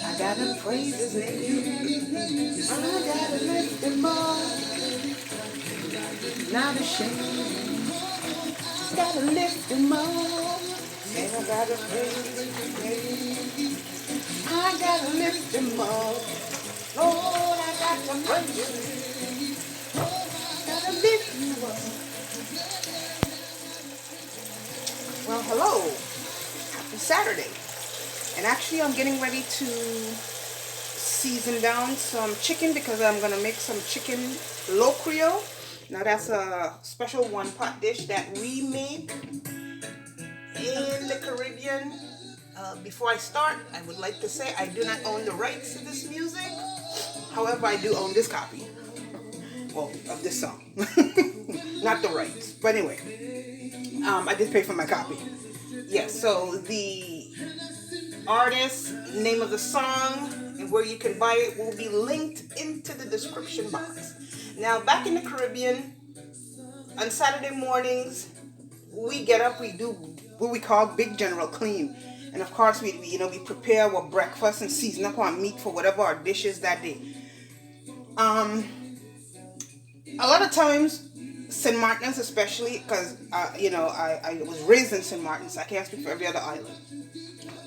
I gotta praise his name. I gotta lift him up. Not ashamed. Gotta lift him up. And I gotta praise his name. I gotta lift him up. Lord, I got to praise you. Gotta lift you up. Well, hello. Happy Saturday. And actually, I'm getting ready to season down some chicken because I'm going to make some chicken locrio. Now, that's a special one-pot dish that we make in the Caribbean. Before I start, I would like to say I do not own the rights to this music. However, I do own this copy. Well, of this song. Not the rights. But anyway, I did pay for my copy. Yes, so the artist, name of the song, and where you can buy it will be linked into the description box. Now, back in the Caribbean, on Saturday mornings, we get up, we do what we call big general clean. And of course, we prepare our breakfast and season up our meat for whatever our dish is that day. A lot of times, St. Martin's especially, because, I was raised in St. Martin's, so I can't speak for every other island.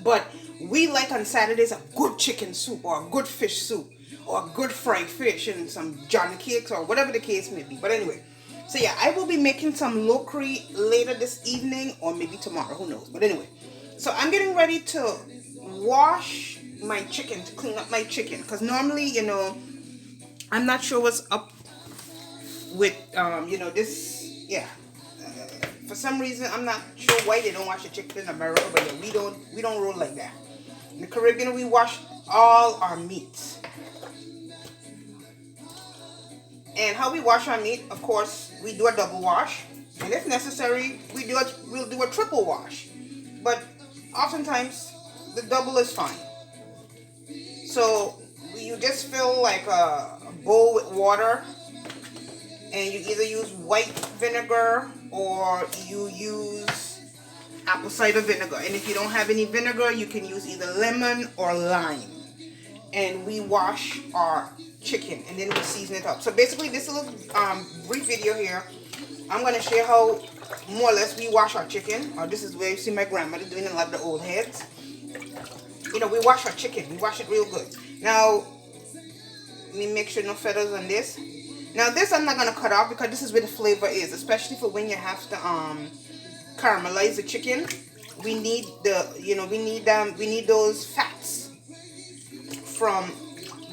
But we like on Saturdays a good chicken soup or a good fish soup or a good fried fish and some Johnny cakes or whatever the case may be. But anyway, so yeah, I will be making some locry later this evening or maybe tomorrow, who knows. But anyway, so I'm getting ready to wash my chicken, to clean up my chicken. Because normally, I'm not sure what's up with, this, yeah. For some reason, I'm not sure why they don't wash the chicken in America, but yeah, we don't roll like that. In the Caribbean, we wash all our meats. And how we wash our meat, of course, we do a double wash, and if necessary, we'll do a triple wash. But oftentimes, the double is fine. So you just fill like a bowl with water, and you either use white vinegar or you use apple cider vinegar. And if you don't have any vinegar, you can use either lemon or lime. And we wash our chicken and then we season it up. So basically, this little brief video here, I'm going to share how more or less we wash our chicken. Or this is where you see my grandmother doing a lot of the old heads. We wash our chicken. We wash it real good. Now, let me make sure no feathers on this. Now this I'm not gonna cut off because this is where the flavor is, especially for when you have to caramelize the chicken. We need we need those fats from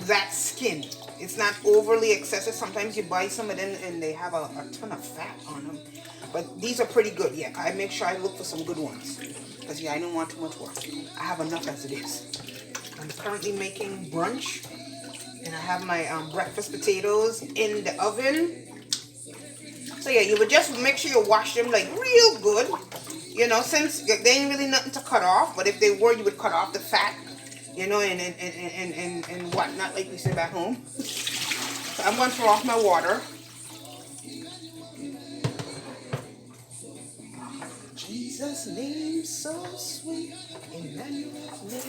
that skin. It's not overly excessive. Sometimes you buy some of them and they have a ton of fat on them, but these are pretty good. Yeah, I make sure I look for some good ones because I don't want too much work. I have enough as it is. I'm currently making brunch. And I have my breakfast potatoes in the oven. So yeah, you would just make sure you wash them like real good. Since they ain't really nothing to cut off. But if they were, you would cut off the fat, and whatnot, like we say back home. So I'm going to throw off my water. Jesus' name so sweet. Emmanuel's name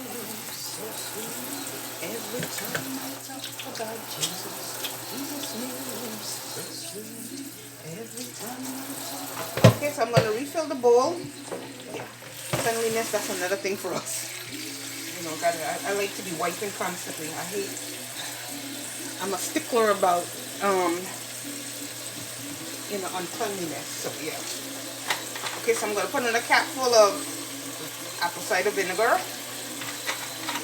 so sweet. Every time I talk about Jesus' name is so sweet. Every time I talk. Okay, so I'm going to refill the bowl. Yeah, cleanliness, that's another thing for us. I like to be wiping constantly. I'm a stickler about, uncleanliness. So yeah. Okay, so I'm going to put another cap full of apple cider vinegar.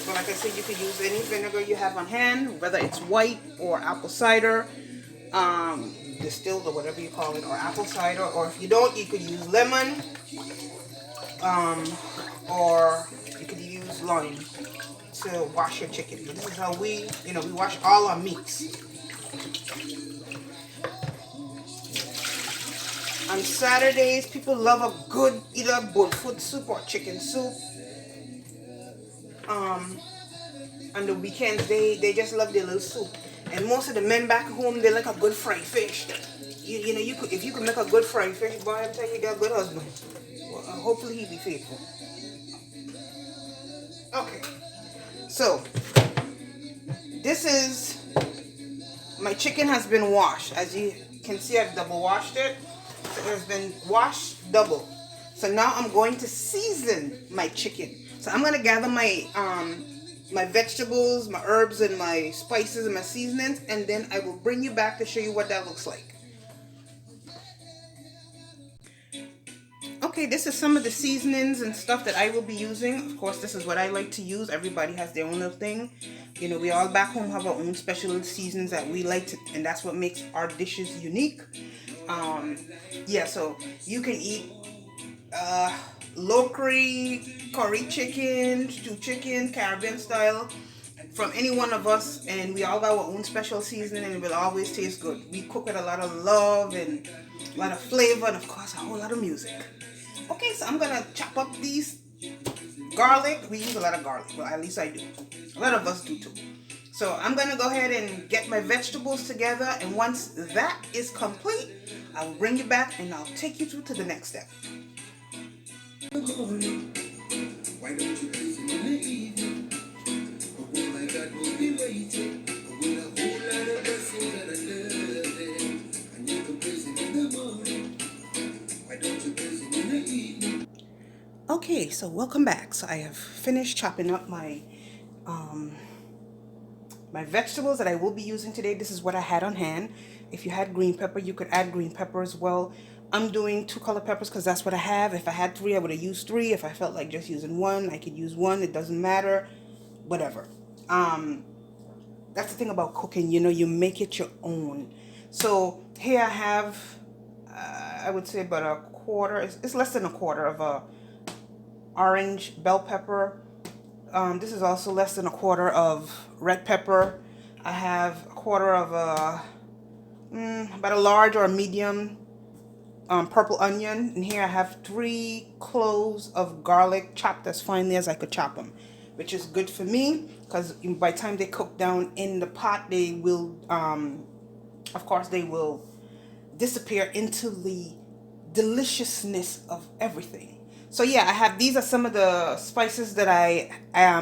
But like I said, you could use any vinegar you have on hand, whether it's white or apple cider, distilled or whatever you call it, or apple cider. Or if you don't, you could use lemon, or you could use lime to wash your chicken. But this is how we wash all our meats. On Saturdays, people love a good either bullfoot soup or chicken soup. On the weekends, they just love their little soup. And most of the men back home, they like a good fried fish. If you could make a good fried fish, boy, I'm telling you, you got a good husband. Well, hopefully he be faithful. Okay, so this is, my chicken has been washed. As you can see, I've double washed it. So it has been washed double. So now I'm going to season my chicken. So I'm gonna gather my my vegetables, my herbs, and my spices and my seasonings, and then I will bring you back to show you what that looks like. Okay, this is some of the seasonings and stuff that I will be using. Of course, this is what I like to use. Everybody has their own little thing. You know, we all back home have our own special little seasonings that we like to, and that's what makes our dishes unique. Um, yeah, so you can eat lokri, curry chicken, stew chicken, Caribbean style, from any one of us, and we all got our own special seasoning, and it will always taste good. We cook with a lot of love and a lot of flavor, and of course a whole lot of music. Okay, so I'm gonna chop up these garlic. We use a lot of garlic, well, at least I do. A lot of us do too. So I'm gonna go ahead and get my vegetables together, and once that is complete, I will bring you back and I'll take you through to the next step. Why don't you listen in the evening? A woman like that will be waiting with a whole lot of blessings that I love it. And you can praise him in the morning. Why don't you praise him in the evening? Okay, so welcome back. So I have finished chopping up my my vegetables that I will be using today. This is what I had on hand. If you had green pepper, you could add green pepper as well. I'm doing 2 color peppers because that's what I have. If I had 3, I would have used 3. If I felt like just using 1, I could use 1. It doesn't matter. Whatever. That's the thing about cooking. You know, you make it your own. So here I have, I would say about a quarter. It's less than a quarter of a orange bell pepper. This is also less than a quarter of red pepper. I have a quarter of about a large or a medium purple onion. And here I have 3 cloves of garlic chopped as finely as I could chop them, which is good for me because by the time they cook down in the pot, they will, of course, they will disappear into the deliciousness of everything. So yeah, I have, these are some of the spices that I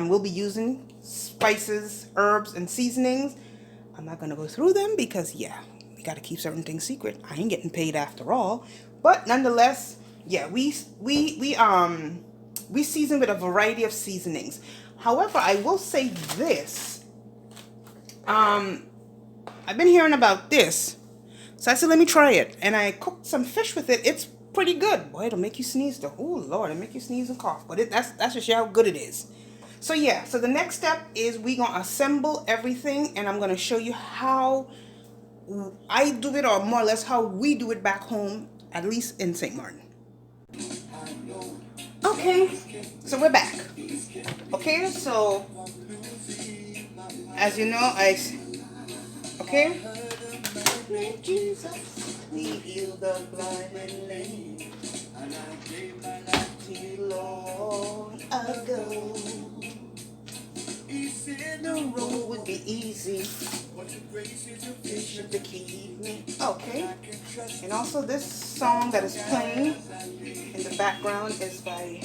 will be using. Spices, herbs, and seasonings. I'm not gonna go through them because yeah, we gotta keep certain things secret. I ain't getting paid after all. But nonetheless, yeah, we season with a variety of seasonings. However, I will say this. I've been hearing about this, so I said let me try it, and I cooked some fish with it. It's pretty good. Boy, it'll make you sneeze though. Oh Lord, it'll make you sneeze and cough. But that's just how good it is. So yeah, so the next step is we gonna assemble everything, and I'm gonna show you how I do it, or more or less how we do it back home, at least in St. Martin. Okay, so we're back. Okay, so as you know, okay. Jesus, He healed the blind and lame, and I gave my life to you long ago. He said the road would be easy, but your grace is sufficient to keep me. Okay, and also this song that is playing in the background is by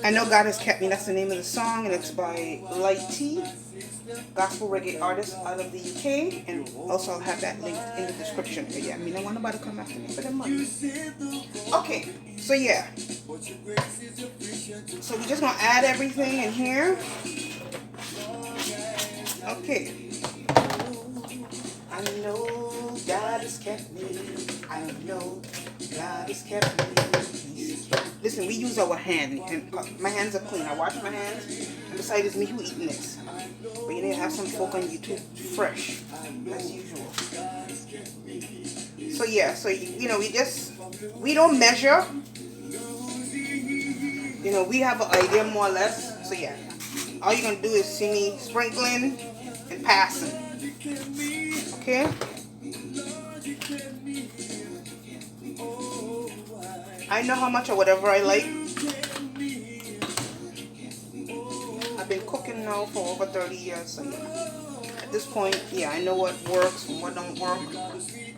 I Know God Has Kept Me. That's the name of the song, and it's by Lytie, gospel reggae artist out of the UK, and also I'll have that linked in the description. But yeah, I mean, I want nobody to come after me for the money. Okay, so yeah, so we're just gonna add everything in here. Okay, I know God has kept me. I know God has kept me. Listen, we use our hand, and my hands are clean. I wash my hands, and besides, it's me who eating this. But you need to have some folk on YouTube fresh, as usual. So yeah, so you know, we don't measure. You know, we have an idea more or less. So yeah, all you're gonna do is see me sprinkling and passing. Okay. I know how much or whatever I like. I've been cooking now for over 30 years, so yeah. At this point, yeah, I know what works and what don't work.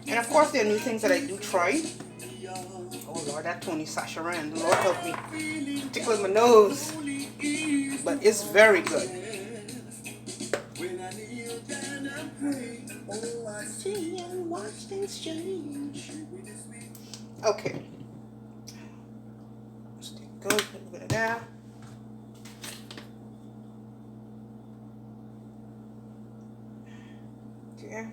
And of course, there are new things that I do try. Oh Lord, that Tony Sasha ran. Lord help me. Tickling my nose. but it's very good. Okay. Go put a little bit of that. Okay.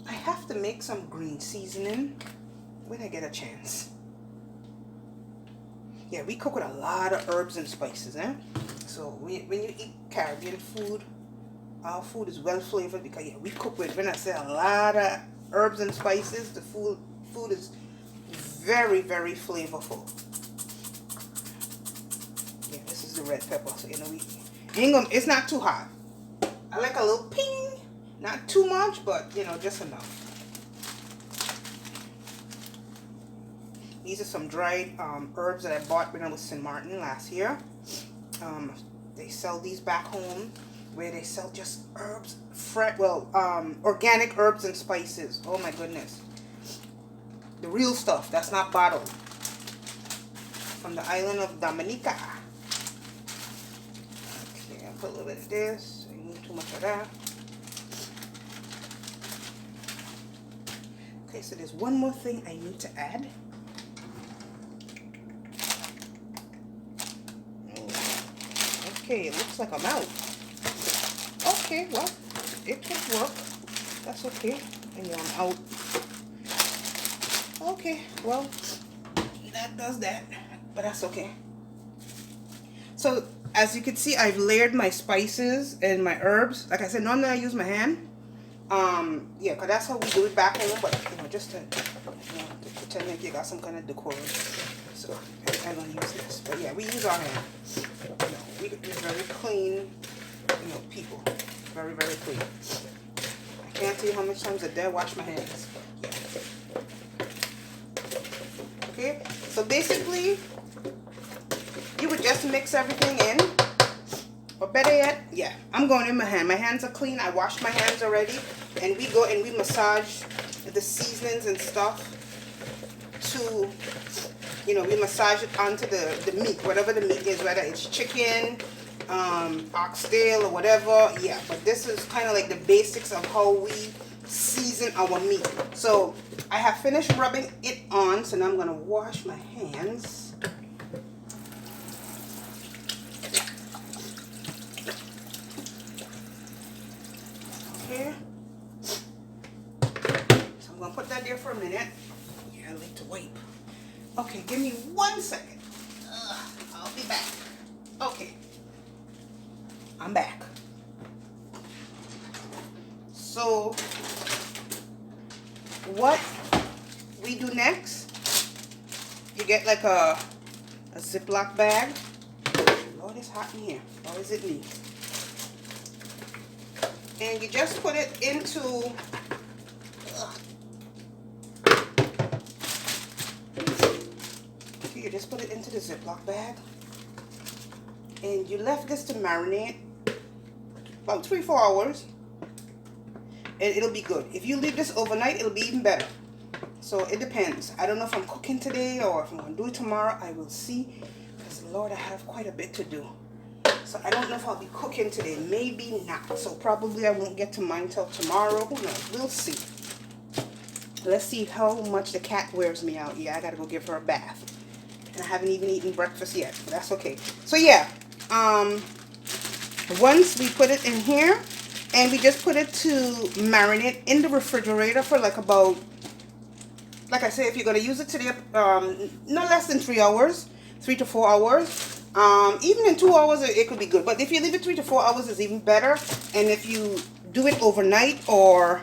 I have to make some green seasoning when I get a chance. Yeah, we cook with a lot of herbs and spices, eh? So when you eat Caribbean food, our food is well flavored because yeah, we cook with, when I say a lot of herbs and spices, the food is very, very flavorful. Yeah, this is the red pepper, so you know it's not too hot. I like a little ping, not too much, but you know, just enough. These are some dried herbs that I bought when I was in Maarten last year. They sell these back home where they sell just herbs, organic herbs and spices. Oh my goodness. The real stuff, that's not bottled. From the island of Dominica. Okay, I'll put a little bit of this. I need too much of that. Okay, so there's one more thing I need to add. Okay, it looks like I'm out. Okay, well, it could work. That's okay. And yeah, I'm out. Okay, well, that does that, but that's okay. So, as you can see, I've layered my spices and my herbs. Like I said, normally I use my hand. Yeah, because that's how we do it back home, but, you know, just to, you know, to pretend like you got some kind of decor. So, I don't use this. But, yeah, we use our hand. You know, we're very clean, you know, people. Very, very clean. I can't tell you how much times a day I wash my hands. Yeah. Okay, so basically, you would just mix everything in. Or better yet, yeah, I'm going in my hand. My hands are clean. I washed my hands already. And we go and we massage the seasonings and stuff to, you know, we massage it onto the meat, whatever the meat is, whether it's chicken, oxtail or whatever. Yeah, but this is kind of like the basics of how we season our meat. So I have finished rubbing it on, so now I'm going to wash my hands. Okay. So I'm going to put that there for a minute. Yeah, I like to wipe. Okay, give me 1 second. I'll be back. Okay. I'm back. So what we do next, you get like a Ziploc bag. Lord, it's hot in here. Or is it me? And you just put it into you just put it into the Ziploc bag. And you left this to marinate about 3-4 hours. And it'll be good. If you leave this overnight, it'll be even better. So it depends. I don't know if I'm cooking today or if I'm going to do it tomorrow. I will see. Because, Lord, I have quite a bit to do. So I don't know if I'll be cooking today. Maybe not. So probably I won't get to mine till tomorrow. Who knows? We'll see. Let's see how much the cat wears me out. Yeah, I got to go give her a bath. And I haven't even eaten breakfast yet. But that's okay. So, yeah. Once we put it in here, and we just put it to marinate in the refrigerator for like about, like I said, if you're going to use it today, no less than 3 hours, 3 to 4 hours. Even in 2 hours, it could be good. But if you leave it 3 to 4 hours, it's even better. And if you do it overnight or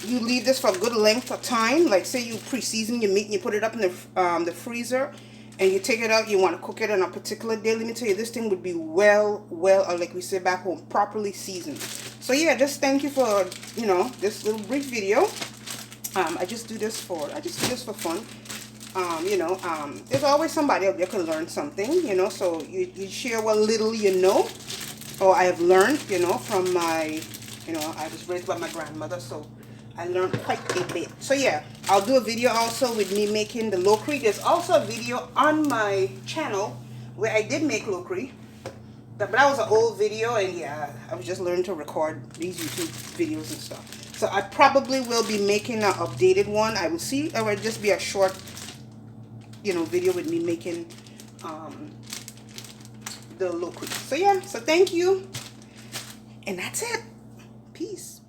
you leave this for a good length of time, like say you pre-season your meat and you put it up in the freezer, and you take it out, you want to cook it on a particular day, let me tell you, this thing would be well, or like we say back home, properly seasoned. So yeah, just thank you for, you know, this little brief video. I just do this for fun. You know, there's always somebody out there can learn something, you know, so you share what little you know, or I have learned, you know, from my, you know, I was raised by my grandmother, so I learned quite a bit. So yeah, I'll do a video also with me making the lokri. There's also a video on my channel where I did make locry. But that was an old video, and yeah, I was just learning to record these YouTube videos and stuff. So I probably will be making an updated one. I will see, or it'll just be a short, you know, video with me making the locry. So yeah, so thank you. And that's it. Peace.